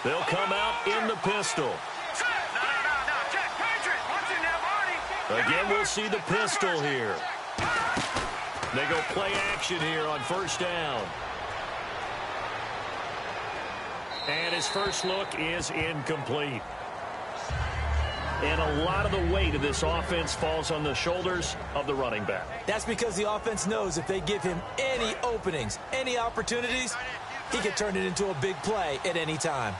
They'll come out in the pistol. Again, we'll see the pistol here. They go play action here on first down. And his first look is incomplete. And a lot of the weight of this offense falls on the shoulders of the running back. That's because the offense knows if they give him any openings, any opportunities, he can turn it into a big play at any time.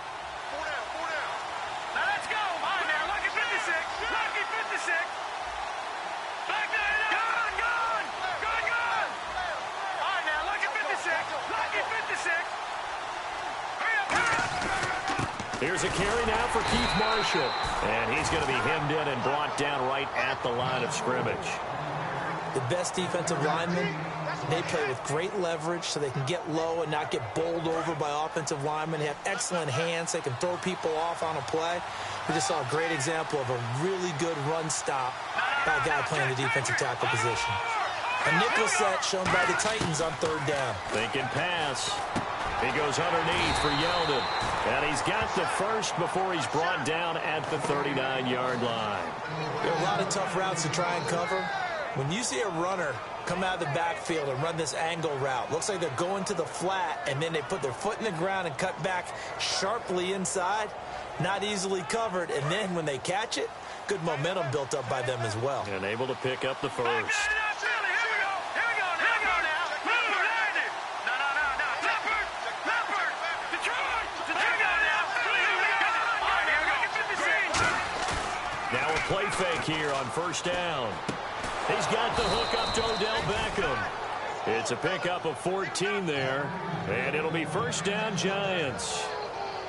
Now let's go. All right, now, lucky 56. Lucky 56. Back there. Gone. All right, now, lucky 56. Lucky 56. Here's a carry now for Keith Marshall. And he's going to be hemmed in and brought down right at the line of scrimmage. The best defensive linemen, they play with great leverage so they can get low and not get bowled over by offensive linemen. They have excellent hands. They can throw people off on a play. We just saw a great example of a really good run stop by a guy playing the defensive tackle position. A nickel set shown by the Titans on third down. Thinking pass. He goes underneath for Yeldon. And he's got the first before he's brought down at the 39-yard line. There are a lot of tough routes to try and cover. When you see a runner come out of the backfield and run this angle route, looks like they're going to the flat, and then they put their foot in the ground and cut back sharply inside, not easily covered. And then when they catch it, good momentum built up by them as well. And able to pick up the first. Now a play fake here on first down. He's got the hook up to Odell Beckham. It's a pickup of 14 there, and it'll be first down Giants.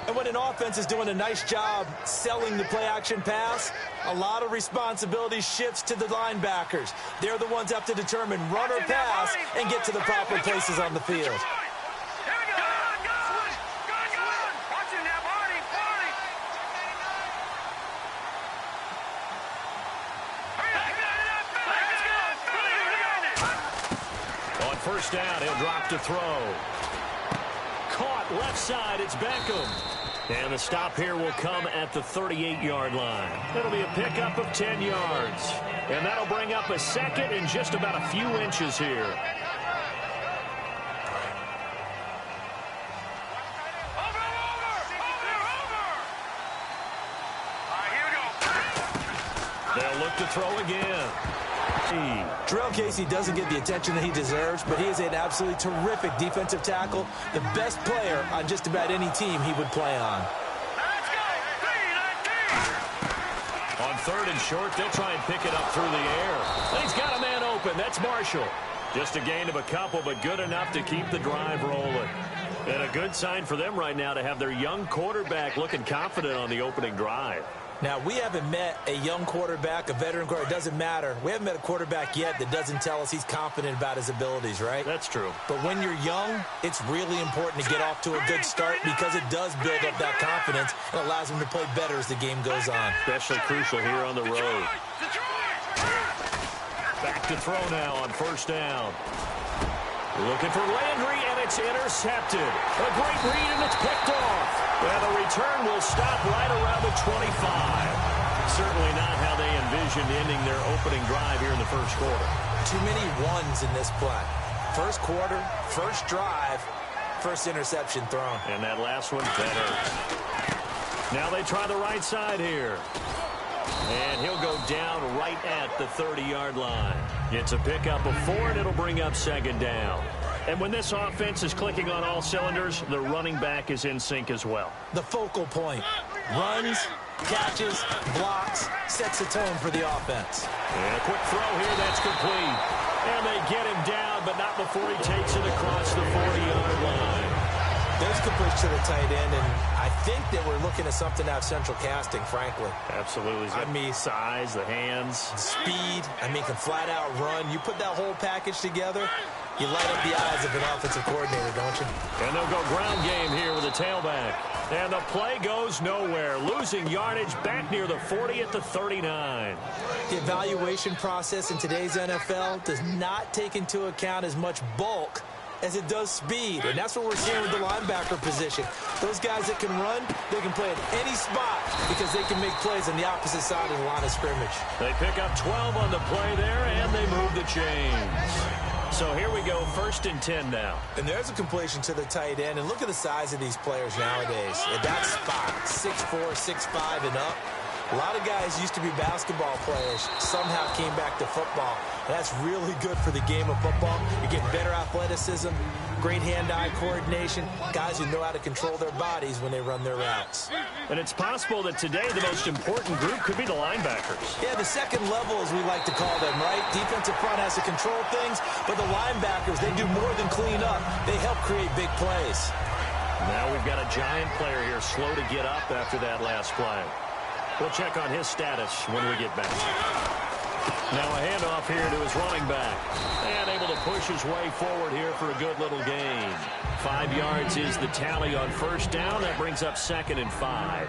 And when an offense is doing a nice job selling the play-action pass, a lot of responsibility shifts to the linebackers. They're the ones that have to determine run or pass and get to the proper places on the field. First down, he'll drop to throw. Caught left side, it's Beckham. And the stop here will come at the 38-yard line. It'll be a pickup of 10 yards. And that'll bring up a second in just about a few inches here. They'll look to throw again. Terrell Casey doesn't get the attention that he deserves, but he is an absolutely terrific defensive tackle, the best player on just about any team he would play on. On third and short, they'll try and pick it up through the air. And he's got a man open. That's Marshall. Just a gain of a couple, but good enough to keep the drive rolling. And a good sign for them right now to have their young quarterback looking confident on the opening drive. Now, we haven't met a young quarterback, a veteran quarterback. It doesn't matter. We haven't met a quarterback yet that doesn't tell us he's confident about his abilities, right? That's true. But when you're young, it's really important to get off to a good start because it does build up that confidence and allows him to play better as the game goes on. Especially crucial here on the road. Back to throw now on first down. Looking for Landry, and it's intercepted. A great read, and it's picked off. And the return will stop right around the 25. Certainly not how they envisioned ending their opening drive here in the first quarter. Too many ones in this play. First quarter, first drive, first interception thrown. And that last one, that hurts. Now they try the right side here. And he'll go down right at the 30-yard line. It's a pickup of 4, and it'll bring up second down. And when this offense is clicking on all cylinders, the running back is in sync as well. The focal point. Runs, catches, blocks, sets the tone for the offense. And a quick throw here, that's complete. And they get him down, but not before he takes it across the 40-yard line. There's complete to the tight end, and I think that we're looking at something out of central casting, frankly. Absolutely. I mean, size, the hands. Speed. I mean, can flat-out run. You put that whole package together, you light up the eyes of an offensive coordinator, don't you? And they'll go ground game here with a tailback. And the play goes nowhere. Losing yardage back near the 40 at the 39. The evaluation process in today's NFL does not take into account as much bulk as it does speed, and that's what we're seeing with the linebacker position. Those guys that can run, they can play at any spot because they can make plays on the opposite side of the line of scrimmage. They pick up 12 on the play there, and they move the chains. So here we go, 1st and 10 now. And there's a completion to the tight end, and look at the size of these players nowadays. At that spot, 6'4", 6'5", and up. A lot of guys used to be basketball players, somehow came back to football. And that's really good for the game of football. You get better athleticism, great hand-eye coordination, guys who know how to control their bodies when they run their routes. And it's possible that today the most important group could be the linebackers. Yeah, the second level, as we like to call them, right? Defensive front has to control things, but the linebackers, they do more than clean up. They help create big plays. Now we've got a giant player here slow to get up after that last play. We'll check on his status when we get back. Now a handoff here to his running back. And able to push his way forward here for a good little gain. 5 yards is the tally on 1st down. That brings up 2nd and 5.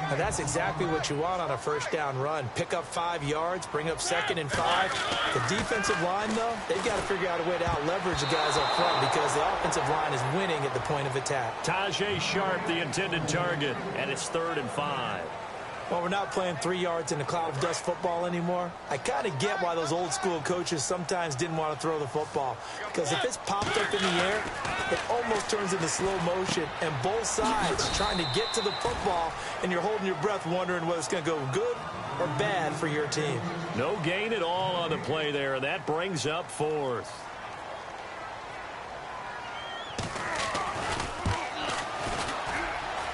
And that's exactly what you want on a 1st down run. Pick up 5 yards, bring up 2nd and 5. The defensive line, though, they've got to figure out a way to out-leverage the guys up front because the offensive line is winning at the point of attack. Tajay Sharp, the intended target, and it's 3rd and 5. Well, we're not playing 3 yards in a cloud of dust football anymore. I kind of get why those old-school coaches sometimes didn't want to throw the football. Because if it's popped up in the air, it almost turns into slow motion. And both sides trying to get to the football, and you're holding your breath wondering whether it's going to go good or bad for your team. No gain at all on the play there. That brings up 4th.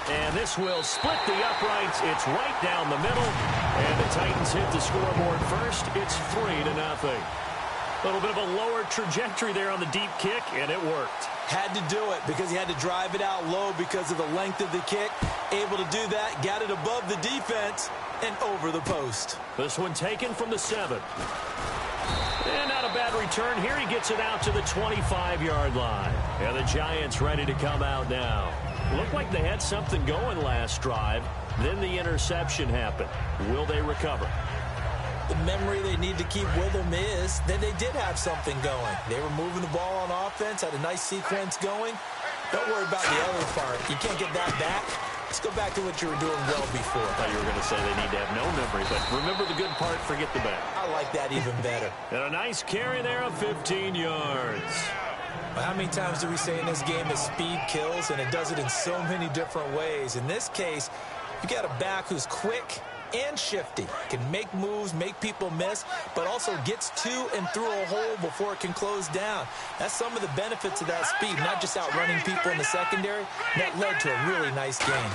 And this will split the uprights. It's right down the middle. And the Titans hit the scoreboard first. It's 3-0. A little bit of a lower trajectory there on the deep kick, and it worked. Had to do it because he had to drive it out low because of the length of the kick. Able to do that, got it above the defense and over the post. This one taken from the 7. And not a bad return here. He gets it out to the 25-yard line. And the Giants ready to come out now. Looked like they had something going last drive. Then the interception happened. Will they recover? The memory they need to keep with them is that they did have something going. They were moving the ball on offense, had a nice sequence going. Don't worry about the other part. You can't get that back. Let's go back to what you were doing well before. I thought you were going to say they need to have no memory, but remember the good part, forget the bad. I like that even better. And a nice carry there of 15 yards. Well, how many times do we say in this game that speed kills, and it does it in so many different ways? In this case, you got a back who's quick and shifty, can make moves, make people miss, but also gets to and through a hole before it can close down. That's some of the benefits of that speed, not just outrunning people in the secondary. That led to a really nice game.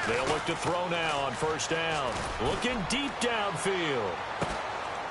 They'll look to throw now on 1st down. Looking deep downfield.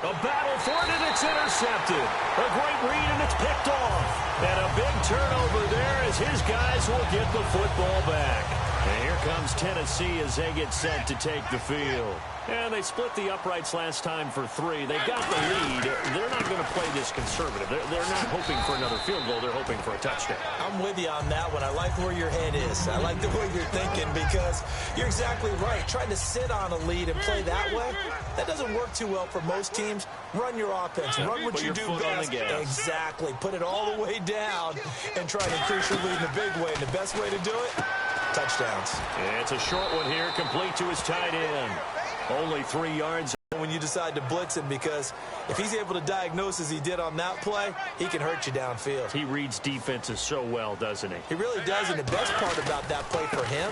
A battle for it, and it's intercepted. A great read, and it's picked off. And a big turnover there as his guys will get the football back. And here comes Tennessee as they get set to take the field. And they split the uprights last time for 3. They got the lead. They're not going to play this conservative. They're not hoping for another field goal. They're hoping for a touchdown. I'm with you on that one. I like where your head is. I like the way you're thinking because you're exactly right. Trying to sit on a lead and play that way, that doesn't work too well for most teams. Run your offense. Run what you do best. Exactly. Put it all the way down and try to increase your lead in a big way. And the best way to do it, touchdowns. Yeah, it's a short one here, complete to his tight end. Only 3 yards. When you decide to blitz him, because if he's able to diagnose as he did on that play, he can hurt you downfield. He reads defenses so well, doesn't he? He really does, and the best part about that play for him,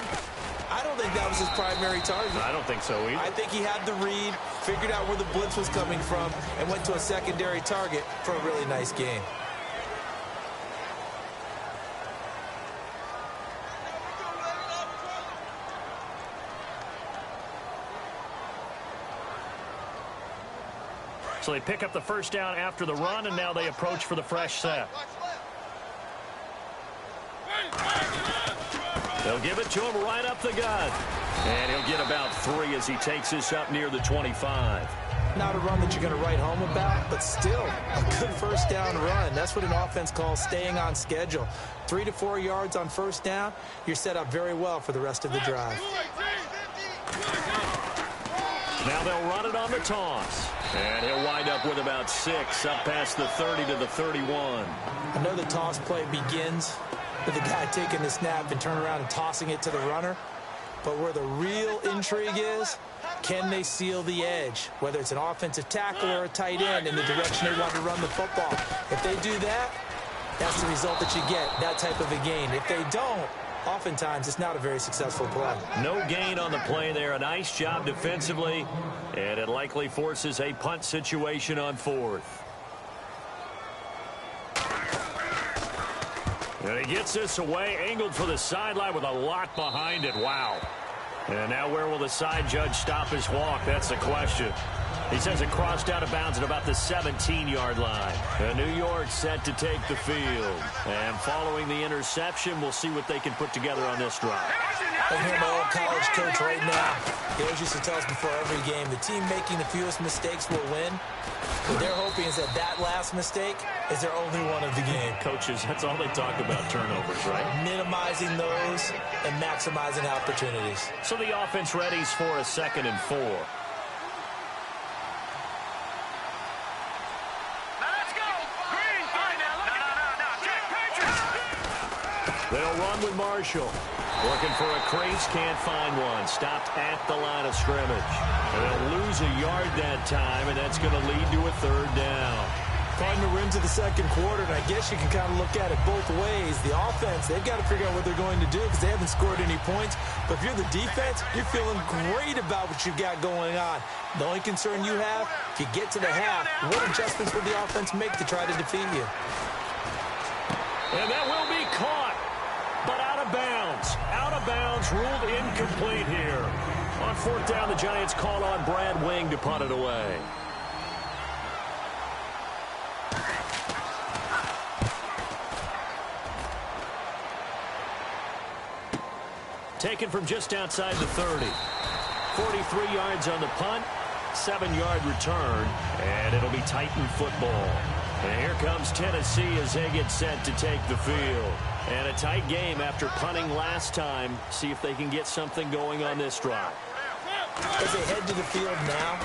I don't think that was his primary target. I don't think so either. I think he had the read, figured out where the blitz was coming from, and went to a secondary target for a really nice game. So they pick up the 1st down after the run, and now they approach for the fresh set. They'll give it to him right up the gut. And he'll get about 3 as he takes this up near the 25. Not a run that you're going to write home about, but still a good 1st down run. That's what an offense calls staying on schedule. 3 to 4 yards on 1st down, you're set up very well for the rest of the drive. Now they'll run it on the toss. And he'll wind up with about 6, up past the 30 to the 31. I know the toss play begins with the guy taking the snap and turning around and tossing it to the runner. But where the real intrigue is, can they seal the edge? Whether it's an offensive tackle or a tight end in the direction they want to run the football. If they do that, that's the result that you get, that type of a gain. If they don't, oftentimes it's not a very successful play. No gain on the play there. A nice job defensively, and it likely forces a punt situation on 4th. And he gets this away, angled for the sideline with a lot behind it. Wow. And now where will the side judge stop his walk? That's the question. He says it crossed out of bounds at about the 17-yard line. And New York set to take the field. And following the interception, we'll see what they can put together on this drive. I hear my old college coach right now. He always used to tell us before every game, the team making the fewest mistakes will win. What they're hoping is that that last mistake is their only one of the game. Coaches, that's all they talk about, turnovers, right? Minimizing those and maximizing opportunities. So the offense readies for a 2nd and 4. They'll run with Marshall. Looking for a crease, can't find one. Stopped at the line of scrimmage. And they'll lose a yard that time, and that's going to lead to a 3rd down. Cardinal rim to the 2nd quarter, and I guess you can kind of look at it both ways. The offense, they've got to figure out what they're going to do because they haven't scored any points. But if you're the defense, you're feeling great about what you've got going on. The only concern you have, if you get to the half, what adjustments will the offense make to try to defeat you? And that will be caught. But out of bounds. Out of bounds, ruled incomplete here. On 4th down, the Giants call on Brad Wing to punt it away. Taken from just outside the 30. 43 yards on the punt, 7-yard return, and it'll be Titan football. And here comes Tennessee as they get set to take the field. And a tight game after punting last time. See if they can get something going on this drive. As they head to the field now,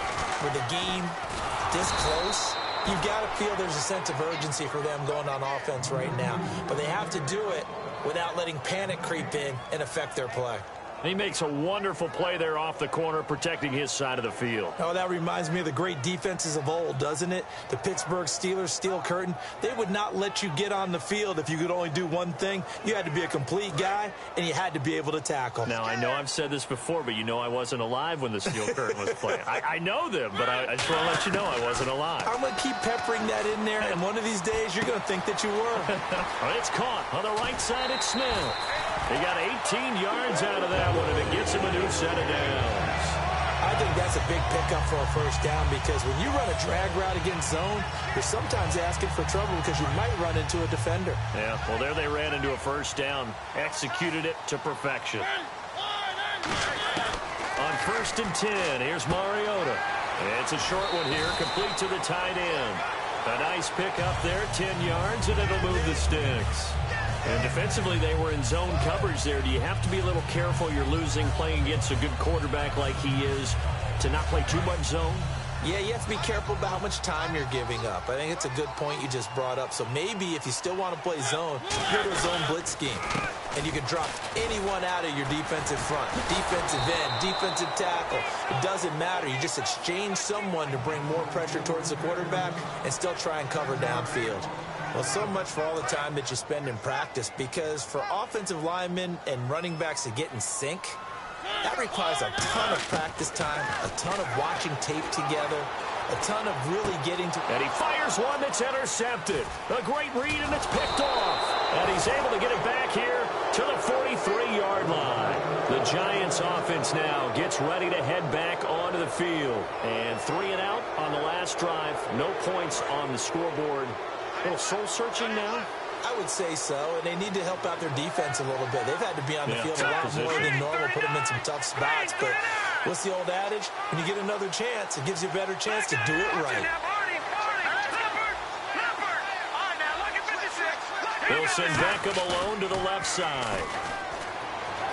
with the game this close, you've got to feel there's a sense of urgency for them going on offense right now. But they have to do it without letting panic creep in and affect their play. He makes a wonderful play there off the corner, protecting his side of the field. Oh, that reminds me of the great defenses of old, doesn't it? The Pittsburgh Steelers, Steel Curtain. They would not let you get on the field if you could only do one thing. You had to be a complete guy, and you had to be able to tackle. Now, I know I've said this before, but you know I wasn't alive when the Steel Curtain was playing. I know them, but I just want to let you know I wasn't alive. I'm going to keep peppering that in there, and one of these days you're going to think that you were. It's caught. On the right side, it's Smith. He got 18 yards out of that one, and it gets him a new set of downs. I think that's a big pickup for a 1st down because when you run a drag route against zone, you're sometimes asking for trouble because you might run into a defender. Yeah, well, there they ran into a 1st down, executed it to perfection. On 1st and 10, here's Mariota. It's a short one here, complete to the tight end. A nice pickup there, 10 yards, and it'll move the sticks. And defensively, they were in zone coverage there. Do you have to be a little careful? You're losing, playing against a good quarterback like he is, to not play too much zone? Yeah, you have to be careful about how much time you're giving up. I think it's a good point you just brought up. So maybe if you still want to play zone, go to a zone blitz scheme. And you can drop anyone out of your defensive front, defensive end, defensive tackle. It doesn't matter. You just exchange someone to bring more pressure towards the quarterback and still try and cover downfield. Well, so much for all the time that you spend in practice, because for offensive linemen and running backs to get in sync, that requires a ton of practice time, a ton of watching tape together, a ton of really getting to... And he fires one that's intercepted. A great read, and it's picked off. And he's able to get it back here to the 43-yard line. The Giants offense now gets ready to head back onto the field. And 3 and out on the last drive. No points on the scoreboard. A little soul-searching now? I would say so, and they need to help out their defense a little bit. They've had to be on the field a lot more than normal, put them in some tough spots. But what's the old adage? When you get another chance, it gives you a better chance to do it right. They'll send Beckham alone to the left side.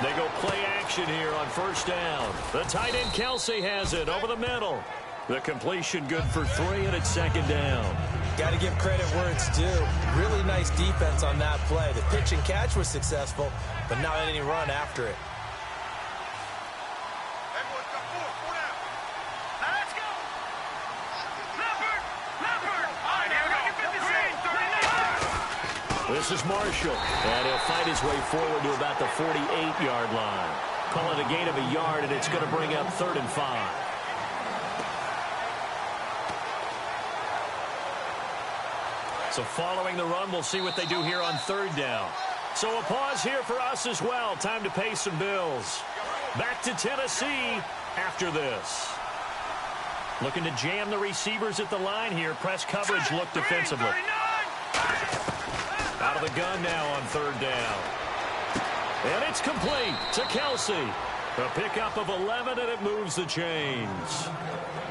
They go play action here on 1st down. The tight end Kelsey has it over the middle. The completion good for 3, and it's second down. Got to give credit where it's due. Really nice defense on that play. The pitch and catch was successful, but not any run after it. Let's go. Leopard. All right, here we go. This is Marshall, and he'll fight his way forward to about the 48-yard line. Call it a gain of a yard, and it's going to bring up 3rd and 5. So following the run, we'll see what they do here on 3rd down. So a pause here for us as well. Time to pay some bills. Back to Tennessee after this. Looking to jam the receivers at the line here. Press coverage look defensively. Out of the gun now on 3rd down. And it's complete to Kelsey. A pickup of 11, and it moves the chains.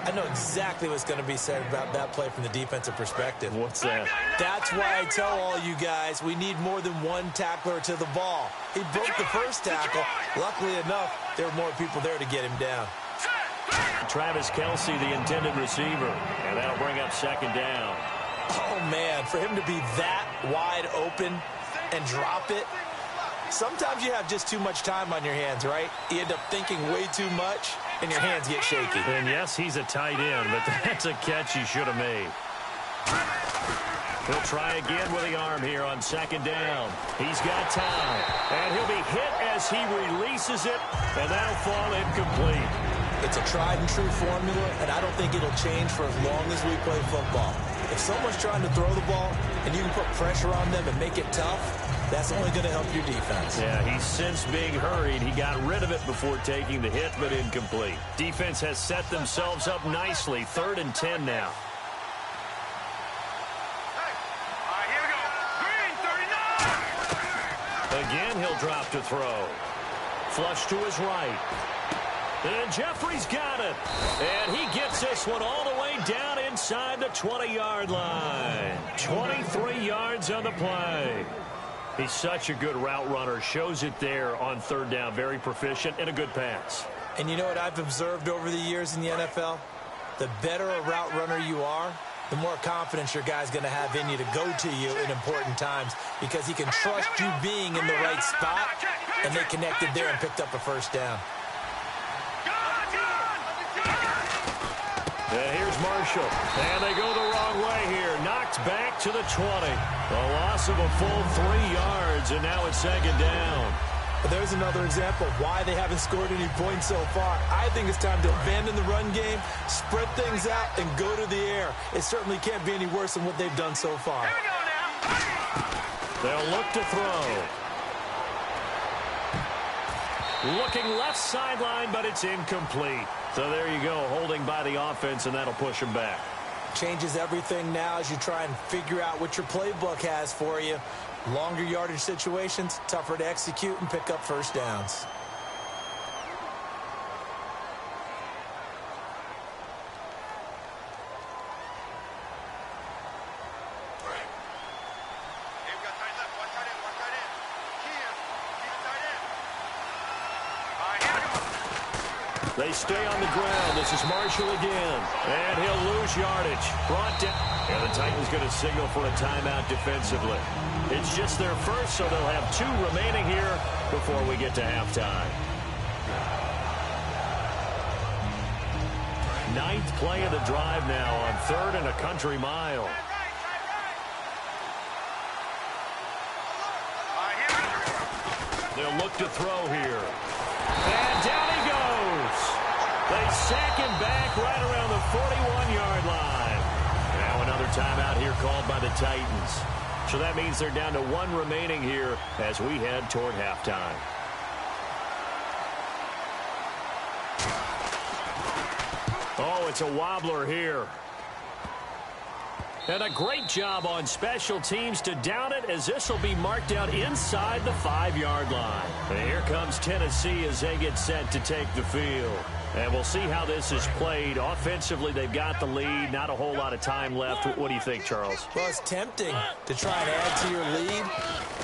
I know exactly what's going to be said about that play from the defensive perspective. What's that? That's why I tell all you guys we need more than one tackler to the ball. He broke the first tackle. Luckily enough, there were more people there to get him down. Travis Kelsey, the intended receiver, and that'll bring up 2nd down. Oh, man, for him to be that wide open and drop it, sometimes you have just too much time on your hands, right? You end up thinking way too much, and your hands get shaky. And yes, he's a tight end, but that's a catch he should have made. He'll try again with the arm here on 2nd down. He's got time, and he'll be hit as he releases it, and that'll fall incomplete. It's a tried-and-true formula, and I don't think it'll change for as long as we play football. If someone's trying to throw the ball, and you can put pressure on them and make it tough, that's only going to help your defense. Yeah, he's since being hurried. He got rid of it before taking the hit, but incomplete. Defense has set themselves up nicely. 3rd and 10 now. All right, here we go. Green, 39. Again, he'll drop to throw. Flush to his right. And Jeffrey's got it. And he gets this one all the way down inside the 20-yard line. 23 yards on the play. He's such a good route runner. Shows it there on 3rd down. Very proficient and a good pass. And you know what I've observed over the years in the NFL? The better a route runner you are, the more confidence your guy's going to have in you to go to you in important times because he can trust you being in the right spot, and they connected there and picked up a 1st down. And here's Marshall. And they go the wrong way here. Knocked back to the 20. A loss of a full 3 yards, and now it's 2nd down. But there's another example of why they haven't scored any points so far. I think it's time to abandon the run game, spread things out, and go to the air. It certainly can't be any worse than what they've done so far. Here we go now. They'll look to throw. Looking left sideline, but it's incomplete. So there you go, holding by the offense, and that'll push him back. Changes everything now as you try and figure out what your playbook has for you. Longer yardage situations, tougher to execute and pick up 1st downs. They stay on the ground. This is Marshall again. And he'll lose yardage. Brought down. And the Titans going to signal for a timeout defensively. It's just their first, so they'll have 2 remaining here before we get to halftime. 9th play of the drive now on 3rd and a country mile. They'll look to throw here. And down he goes. They sack him back right around the 41-yard line. Now another timeout here called by the Titans. So that means they're down to 1 remaining here as we head toward halftime. Oh, it's a wobbler here. And a great job on special teams to down it as this will be marked out inside the 5-yard line. And here comes Tennessee as they get set to take the field. And we'll see how this is played. Offensively, they've got the lead. Not a whole lot of time left. What do you think, Charles? Well, it's tempting to try and add to your lead,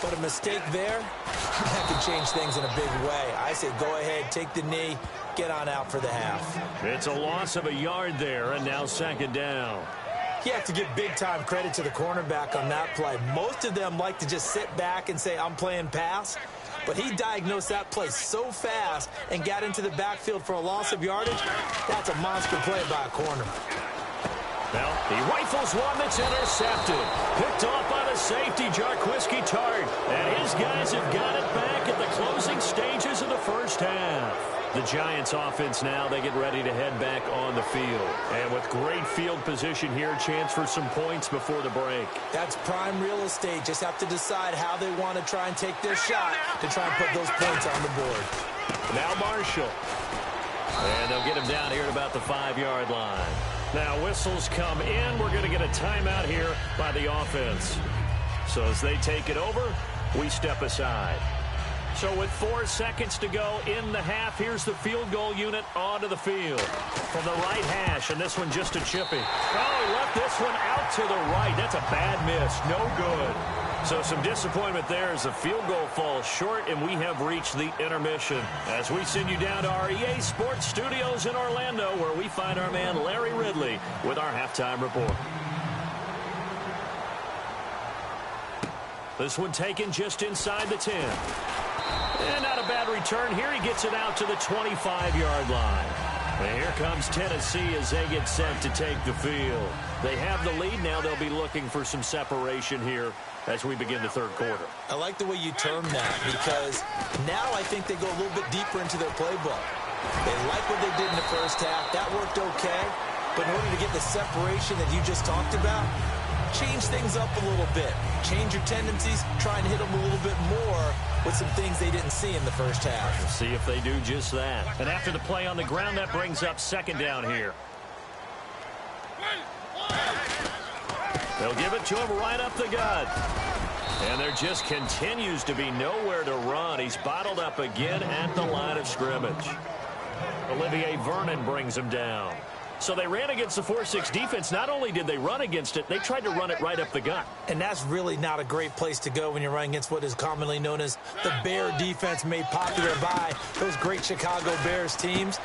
but a mistake there, that can change things in a big way. I say go ahead, take the knee, get on out for the half. It's a loss of a yard there, and now second down. You have to give big-time credit to the cornerback on that play. Most of them like to just sit back and say, I'm playing pass. But he diagnosed that play so fast and got into the backfield for a loss of yardage. That's a monster play by a corner. Well, he rifles one that's intercepted. Picked off by the safety, Jarquiski Tart. And his guys have got it back at the closing stages of the first half. The Giants offense now, they get ready to head back on the field. And with great field position here, chance for some points before the break. That's prime real estate. Just have to decide how they want to try and take their shot to try and put those points on the board. Now Marshall. And they'll get him down here at about the 5-yard line. Now whistles come in. We're going to get a timeout here by the offense. So as they take it over, we step aside. So with 4 seconds to go in the half, here's the field goal unit onto the field. From the right hash, and this one just a chippy. Oh, he left this one out to the right. That's a bad miss. No good. So some disappointment there as the field goal falls short, and we have reached the intermission. As we send you down to our EA Sports Studios in Orlando, where we find our man Larry Ridley with our halftime report. This one taken just inside the 10. And not a bad return here. He gets it out to the 25-yard line. And here comes Tennessee as they get set to take the field. They have the lead. Now they'll be looking for some separation here as we begin the third quarter. I like the way you term that because now I think they go a little bit deeper into their playbook. They like what they did in the first half. That worked okay. But in order to get the separation that you just talked about, change things up a little bit. Change your tendencies. Try and hit them a little bit more with some things they didn't see in the first half. We'll see if they do just that. And after the play on the ground, that brings up second down here. They'll give it to him right up the gut. And there just continues to be nowhere to run. He's bottled up again at the line of scrimmage. Olivier Vernon brings him down. So they ran against the 4-6 defense. Not only did they run against it, they tried to run it right up the gut. And that's really not a great place to go when you're running against what is commonly known as the Bear defense, made popular by those great Chicago Bears teams.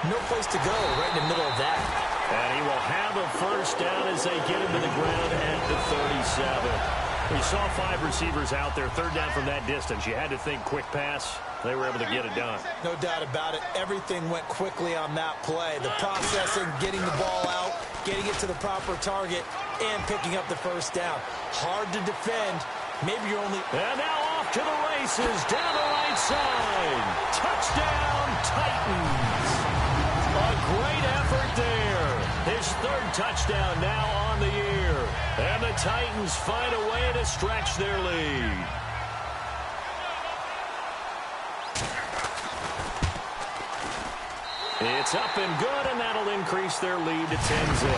No place to go right in the middle of that. And he will have a first down as they get him to the ground at the 37. We saw 5 receivers out there, third down from that distance. You had to think quick pass. They were able to get it done. No doubt about it. Everything went quickly on that play. The processing, getting the ball out, getting it to the proper target, and picking up the first down. Hard to defend. Maybe you're only... And now off to the races, down the right side. Touchdown, Titans. A great effort there. His third touchdown now on the year. And the Titans find a way to stretch their lead. It's up and good, and that'll increase their lead to 10-zip.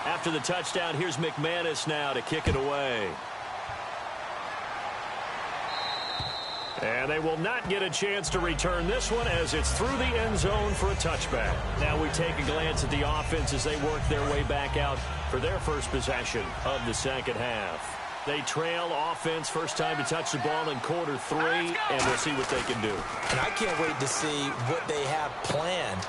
After the touchdown, here's McManus now to kick it away. And they will not get a chance to return this one as it's through the end zone for a touchback. Now we take a glance at the offense as they work their way back out for their first possession of the second half. They trail offense, first time to touch the ball in quarter 3, and we'll see what they can do. And I can't wait to see what they have planned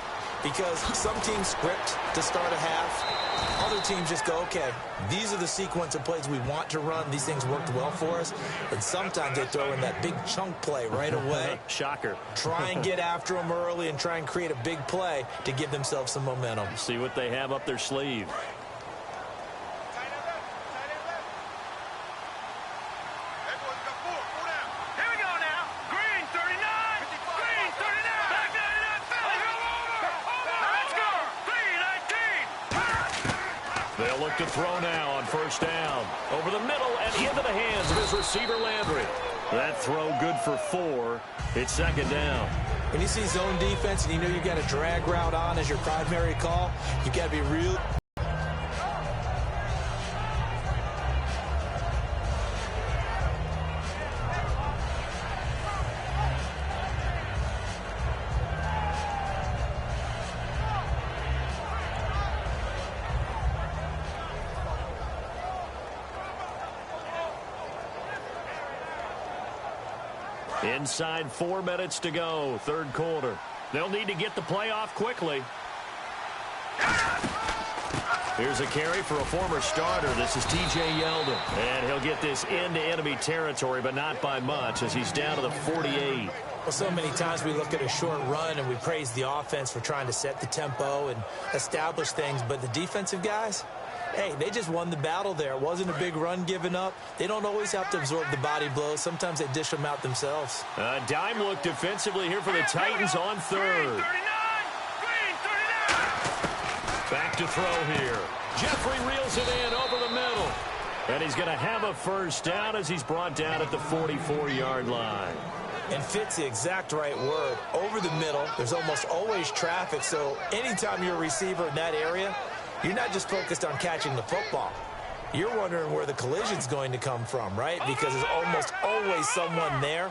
because some teams script to start a half. Other teams just go, okay, these are the sequence of plays we want to run. These things worked well for us. And sometimes they throw in that big chunk play right away. Shocker. Try and get after them early and try and create a big play to give themselves some momentum. See what they have up their sleeve. They'll look to throw now on first down. Over the middle and into the hands of his receiver, Landry. That throw good for 4. It's second down. When you see zone defense and you know you got a drag route on as your primary call, you got to be real. Inside 4 minutes to go, third quarter. They'll need to get the play off quickly. Here's a carry for a former starter. This is T.J. Yeldon. And he'll get this into enemy territory, but not by much as he's down to the 48. Well, so many times we look at a short run and we praise the offense for trying to set the tempo and establish things, but the defensive guys, hey, they just won the battle there. It wasn't a big run given up. They don't always have to absorb the body blows. Sometimes they dish them out themselves. A dime look defensively here for the Titans on third. Back to throw here. Jeffrey reels it in over the middle. And he's going to have a first down as he's brought down at the 44-yard line. And fits the exact right word. Over the middle, there's almost always traffic, so anytime you're a receiver in that area, you're not just focused on catching the football. You're wondering where the collision's going to come from, right? Because there's almost always someone there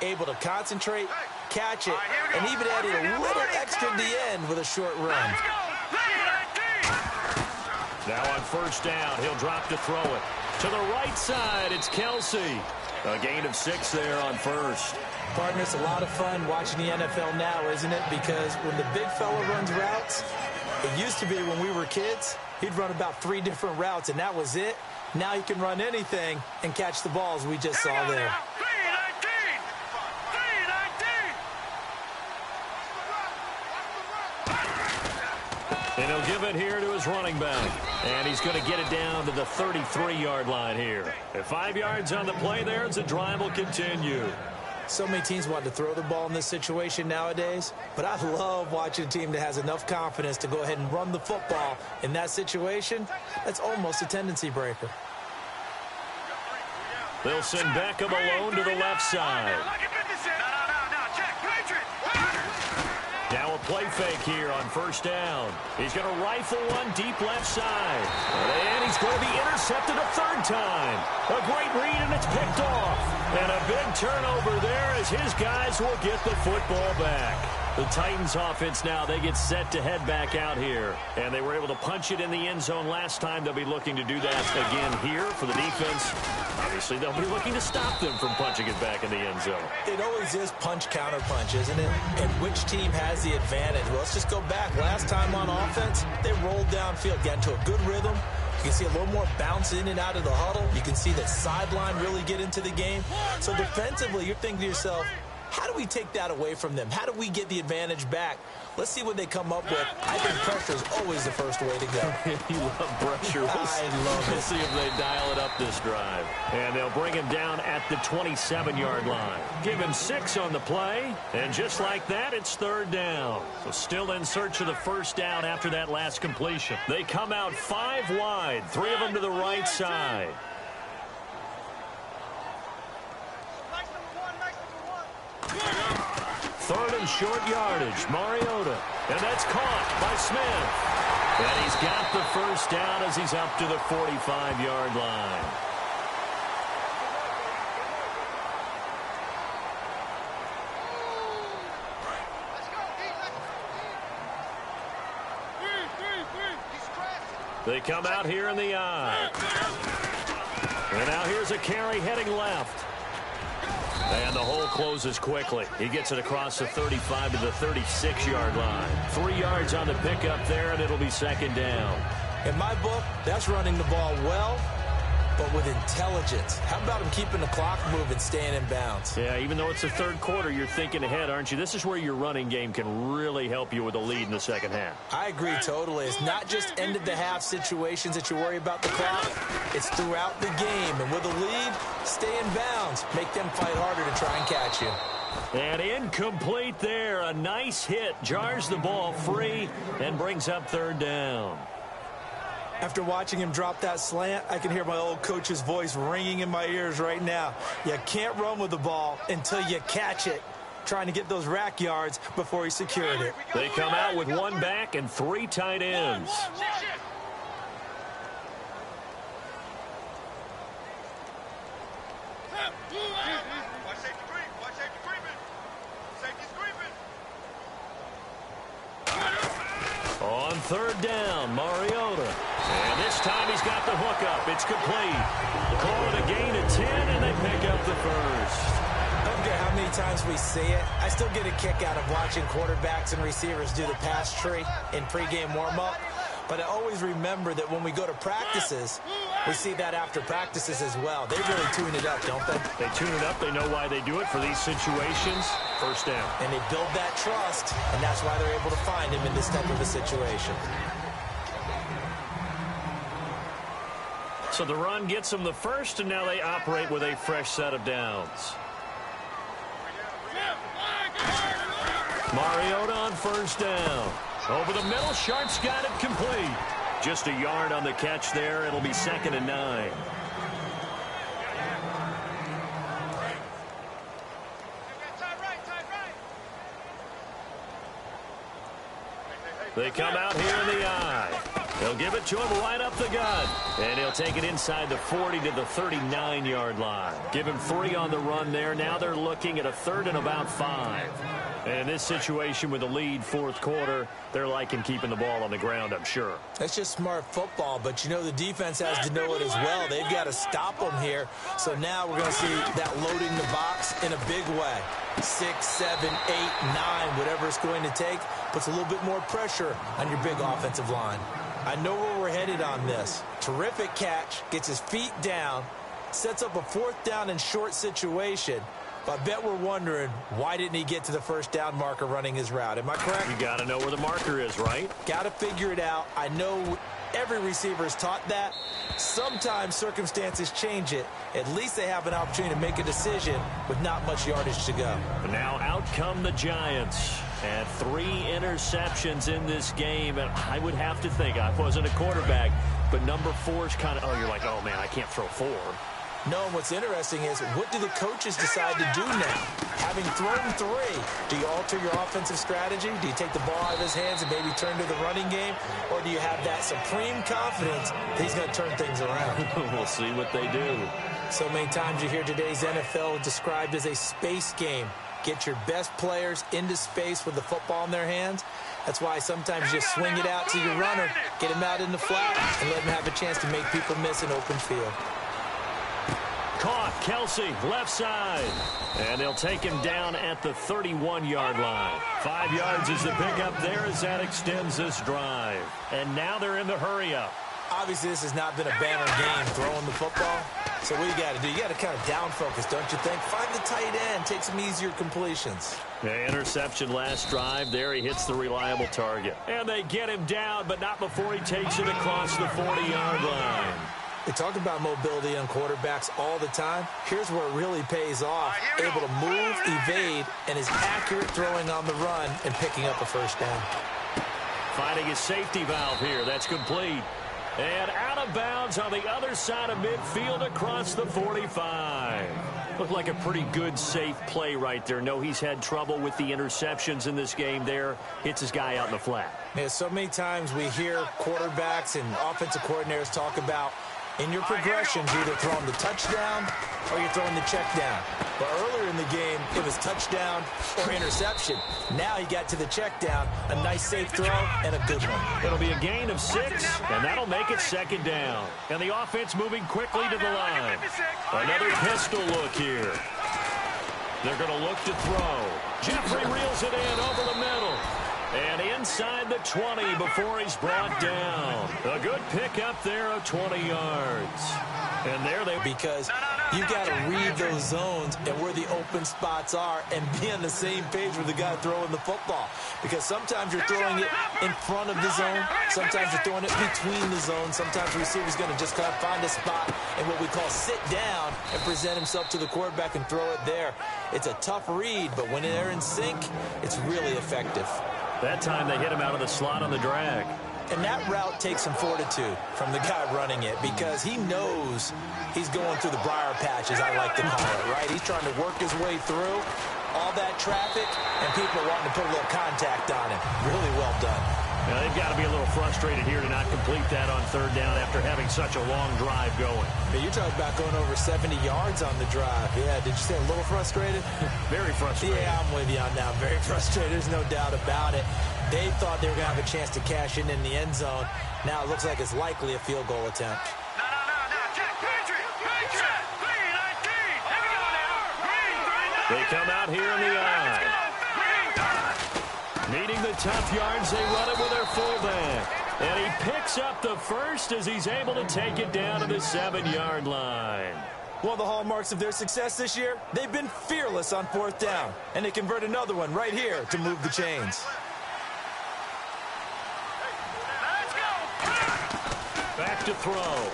able to concentrate, catch it, and even add a little extra at the end with a short run. Now on first down, he'll drop to throw it. To the right side, it's Kelsey. A gain of 6 there on first. Partner, it's a lot of fun watching the NFL now, isn't it? Because when the big fella runs routes, it used to be when we were kids, he'd run about 3 different routes, and that was it. Now he can run anything and catch the balls we just saw there. And he'll give it here to his running back. And he's going to get it down to the 33-yard line here. At 5 yards on the play there as the drive will continue. So many teams want to throw the ball in this situation nowadays, but I love watching a team that has enough confidence to go ahead and run the football in that situation. That's almost a tendency breaker. They'll send Beckham alone to the left side. Now a play fake here on first down. He's going to rifle one deep left side. And he's going to be intercepted a third time. A great read, and it's picked off. And a big turnover there as his guys will get the football back. The Titans offense now, they get set to head back out here. And they were able to punch it in the end zone last time. They'll be looking to do that again here for the defense. Obviously, they'll be looking to stop them from punching it back in the end zone. It always is punch-counter-punch, isn't it? And which team has the advantage? Well, let's just go back. Last time on offense, they rolled downfield, got into a good rhythm. You can see a little more bounce in and out of the huddle. You can see that sideline really get into the game. So defensively, you're thinking to yourself, how do we take that away from them? How do we get the advantage back? Let's see what they come up with. I think pressure is always the first way to go. You love pressure. I love it. We'll see if they dial it up this drive. And they'll bring him down at the 27-yard line. Give him 6 on the play. And just like that, it's third down. So still in search of the first down after that last completion. They come out 5 wide, 3 of them to the right side. Third and short yardage, Mariota. And that's caught by Smith. And he's got the first down as he's up to the 45-yard line. They come out here in the I. And now here's a carry heading left. And the hole closes quickly. He gets it across the 35 to the 36-yard line. 3 yards on the pickup there, and it'll be second down. In my book, that's running the ball well, but with intelligence. How about him keeping the clock moving, staying in bounds? Yeah, even though it's the third quarter, you're thinking ahead, aren't you? This is where your running game can really help you with a lead in the second half. I agree totally. It's not just end-of-the-half situations that you worry about the clock. It's throughout the game. And with a lead, stay in bounds. Make them fight harder to try and catch you. And incomplete there. A nice hit. Jars the ball free and brings up third down. After watching him drop that slant, I can hear my old coach's voice ringing in my ears right now. You can't run with the ball until you catch it. trying to get those rack yards before he secured it. They come out with one back and 3 tight ends. On third down, Mariota. And this time he's got the hookup. It's complete. Call it a gain of 10, and they pick up the first. I don't care how many times we see it. I still get a kick out of watching quarterbacks and receivers do the pass tree in pregame warm-up. But I always remember that when we go to practices, we see that after practices as well. They really tune it up, don't they? They tune it up. They know why they do it for these situations. First down. And they build that trust, and that's why they're able to find him in this type of a situation. So the run gets them the first, and now they operate with a fresh set of downs. Mariota on first down. Over the middle, Sharp's got it complete. Just a yard on the catch there. It'll be 2nd and 9. They come out here in the eye. They'll give it to him right up the gut. And he'll take it inside the 40 to the 39-yard line. Give him 3 on the run there. Now they're looking at a 3rd and about 5. And in this situation with the lead, fourth quarter, they're liking keeping the ball on the ground, I'm sure. That's just smart football, but you know the defense has to know it as well. They've got to stop them here. So now we're going to see that loading the box in a big way. 6, 7, 8, 9, whatever it's going to take, puts a little bit more pressure on your big offensive line. I know where we're headed on this. Terrific catch, gets his feet down, sets up a 4th down and short situation. But I bet we're wondering, why didn't he get to the first down marker running his route? Am I correct? You got to know where the marker is, right? Got to figure it out. I know every receiver is taught that. Sometimes circumstances change it. At least they have an opportunity to make a decision with not much yardage to go. But now out come the Giants. And 3 interceptions in this game. And I would have to think, I wasn't a quarterback, but number 4 is kind of, you're like, oh, man, I can't throw 4. No, and what's interesting is, what do the coaches decide to do now? Having thrown 3, do you alter your offensive strategy? Do you take the ball out of his hands and maybe turn to the running game? Or do you have that supreme confidence that he's going to turn things around? We'll see what they do. So many times you hear today's NFL described as a space game. Get your best players into space with the football in their hands. That's why sometimes you just swing it out to your runner, get him out in the flat, and let him have a chance to make people miss an open field. Caught, Kelsey, left side. And they'll take him down at the 31-yard line. 5 yards is the pickup there as that extends this drive. And now they're in the hurry-up. Obviously, this has not been a banner game throwing the football. So what you got to do, you got to kind of down focus, don't you think? Find the tight end, take some easier completions. The interception last drive. There he hits the reliable target. And they get him down, but not before he takes it across the 40-yard line. They talk about mobility on quarterbacks all the time. Here's where it really pays off. Able to move, evade, and is accurate throwing on the run and picking up a first down. Finding his safety valve here. That's complete. And out of bounds on the other side of midfield across the 45. Looked like a pretty good, safe play right there. No, he's had trouble with the interceptions in this game there. Hits his guy out in the flat. Yeah, so many times we hear quarterbacks and offensive coordinators talk about in your progressions, you're either throwing the touchdown or you're throwing the check down. But earlier in the game, it was touchdown or interception. Now he got to the check down, a nice safe throw, and a good one. It'll be a gain of 6, and that'll make it 2nd down. And the offense moving quickly to the line. Another pistol look here. They're going to look to throw. Jeffrey reels it in over the middle. And inside the 20 before he's brought down. A good pickup there of 20 yards. And there they... Because you got to read those zones and where the open spots are and be on the same page with the guy throwing the football. Because sometimes you're throwing it in front of the zone. Sometimes you're throwing it between the zones. Sometimes the receiver's going to just kind of find a spot and what we call sit down and present himself to the quarterback and throw it there. It's a tough read, but when they're in sync, it's really effective. That time they hit him out of the slot on the drag. And that route takes some fortitude from the guy running it because he knows he's going through the briar patch, as I like to call it, right? He's trying to work his way through. all that traffic, and people wanting to put a little contact on him. Really well done. Now, they've got to be a little frustrated here to not complete that on third down after having such a long drive going. But you're talking about going over 70 yards on the drive. Yeah, did you say a little frustrated? Very frustrated. Yeah, I'm with you on that. Very frustrated. There's no doubt about it. They thought they were going to have a chance to cash in the end zone. Now it looks like it's likely a field goal attempt. Jack, Patriot, 3-19. Here we go now. Green, 3-9. They come out here in the eye. Needing the tough yards, they run it with their fullback. And he picks up the first as he's able to take it down to the 7-yard line. One of the hallmarks of their success this year, they've been fearless on fourth down. And they convert another one right here to move the chains. Let's go. Back to throw.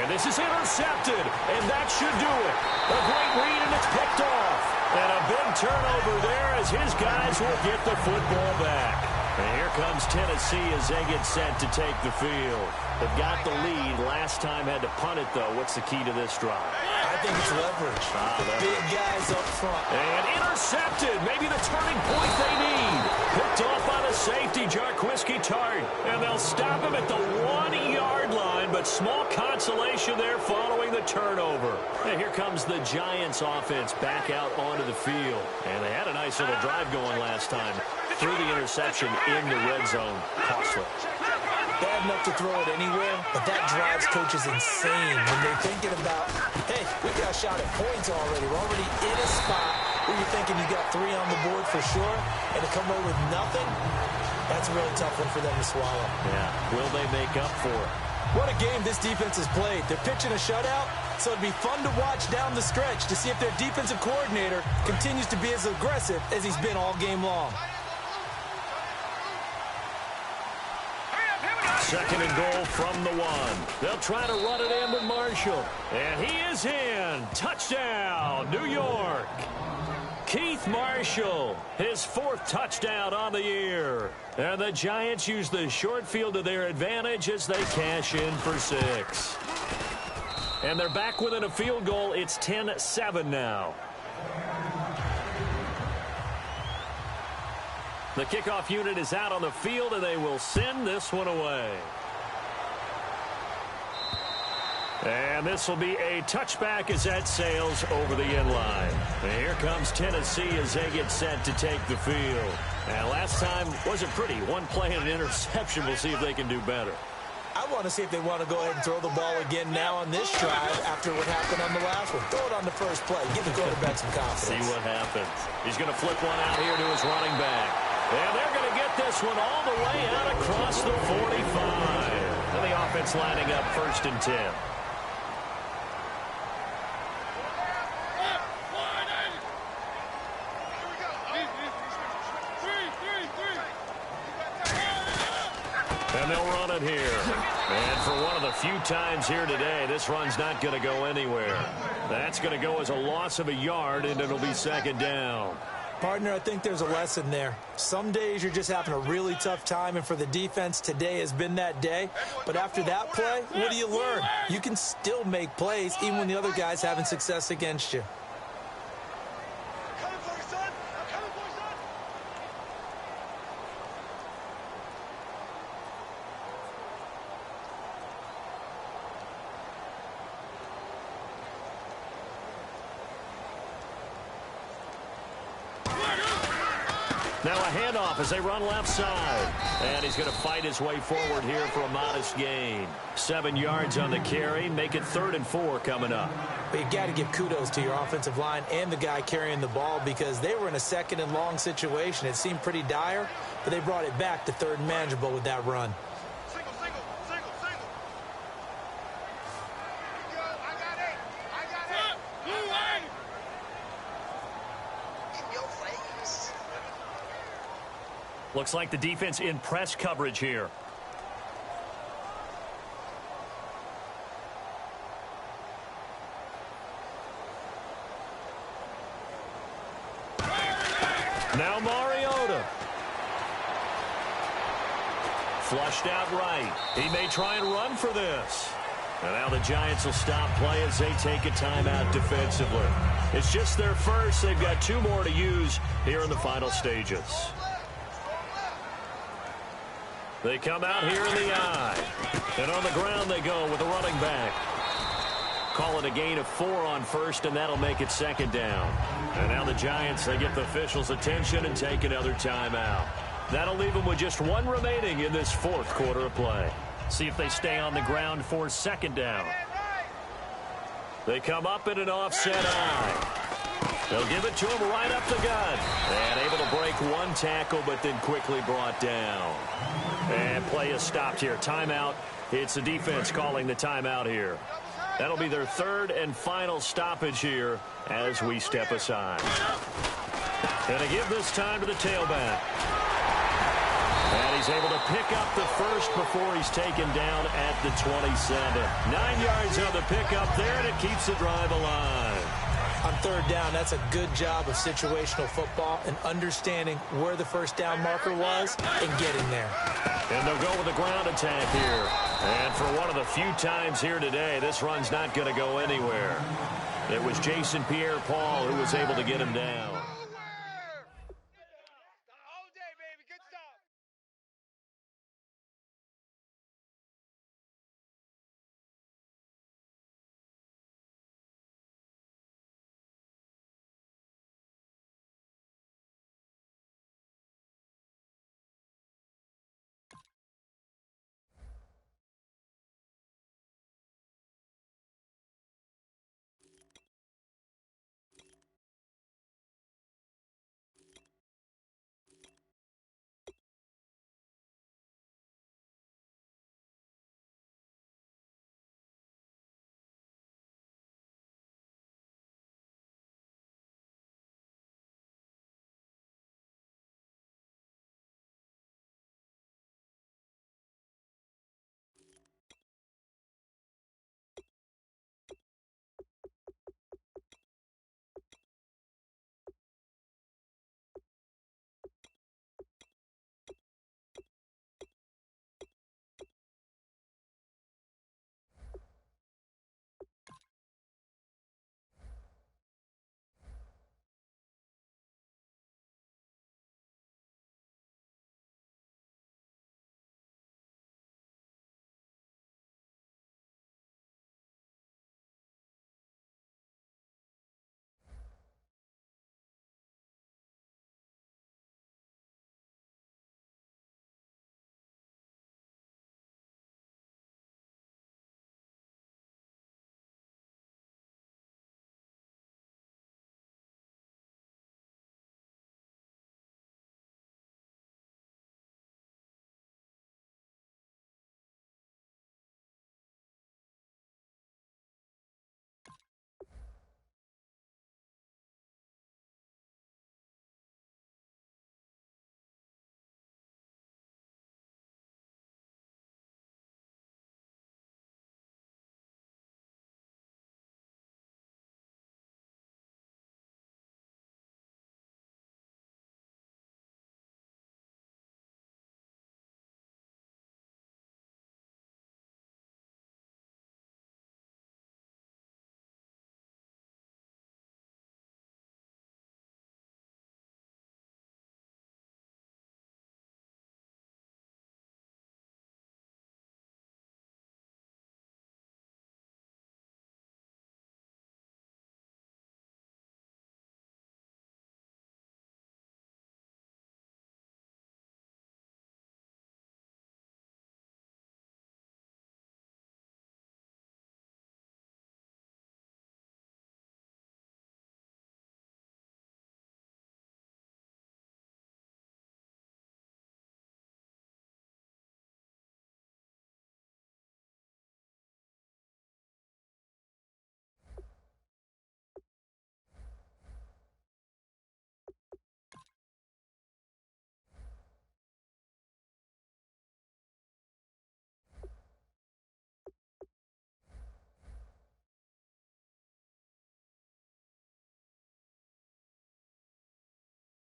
And this is intercepted, and that should do it. A great read, and it's picked off. And a big turnover there as his guys will get the football back. And here comes Tennessee as they get set to take the field. They've got the lead. Last time had to punt it, though. What's the key to this drive? I think it's leverage. Big guys up front. And intercepted. Maybe the turning point they need. Picked off by the safety, Jarquiski Tart. And they'll stop him at the 1-yard line, but small consolation there following the turnover. And here comes the Giants offense back out onto the field. And they had a nice little drive going last time. Threw the interception in the red zone. Costly. Bad enough to throw it anywhere, but that drives coaches insane when they're thinking about, hey, we got a shot at points already. We're already in a spot where you're thinking you got 3 on the board for sure, and to come away with nothing, that's a really tough one for them to swallow. Yeah, will they make up for it? What a game this defense has played. They're pitching a shutout, so it'd be fun to watch down the stretch to see if their defensive coordinator continues to be as aggressive as he's been all game long. Second and goal from the 1. They'll try to run it in with Marshall. And he is in. Touchdown, New York. Keith Marshall, his 4th touchdown on the year. And the Giants use the short field to their advantage as they cash in for 6. And they're back within a field goal. It's 10-7 now. The kickoff unit is out on the field, and they will send this one away. And this will be a touchback as that sails over the end line. And here comes Tennessee as they get set to take the field. And last time wasn't pretty. 1 play and an interception. We'll see if they can do better. I want to see if they want to go ahead and throw the ball again now on this drive after what happened on the last one. Throw it on the first play. Give the quarterback some confidence. See what happens. He's going to flip one out here to his running back. And they're going to get this one all the way out across the 45. And the offense lining up 1st and 10. And they'll run it here. And for one of the few times here today, this run's not going to go anywhere. That's going to go as a loss of a yard, and it'll be 2nd down. Partner, I think there's a lesson there. Some days you're just having a really tough time, and for the defense, today has been that day. But after that play, what do you learn? You can still make plays even when the other guy's having success against you. Now a handoff as they run left side. And he's going to fight his way forward here for a modest gain. 7 yards on the carry. Make it 3rd and 4 coming up. But you got to give kudos to your offensive line and the guy carrying the ball because they were in a 2nd and long situation. It seemed pretty dire, but they brought it back to 3rd and manageable with that run. Looks like the defense in press coverage here. Now Mariota. Flushed out right. He may try and run for this. And now the Giants will stop play as they take a timeout defensively. It's just their first. They've got 2 more to use here in the final stages. They come out here in the I. And on the ground they go with a running back. Call it a gain of 4 on first, and that'll make it second down. And now the Giants, they get the officials' attention and take another timeout. That'll leave them with just 1 remaining in this 4th quarter of play. See if they stay on the ground for second down. They come up in an offset I. They'll give it to him right up the gut. And able to break 1 tackle, but then quickly brought down. And play is stopped here. Timeout. It's the defense calling the timeout here. That'll be their 3rd and final stoppage here as we step aside. And to give this time to the tailback. And he's able to pick up the first before he's taken down at the 27. 9 yards on the pickup there, and it keeps the drive alive. On 3rd down, that's a good job of situational football and understanding where the first down marker was and getting there. And they'll go with a ground attack here. And for one of the few times here today, this run's not going to go anywhere. It was Jason Pierre-Paul who was able to get him down.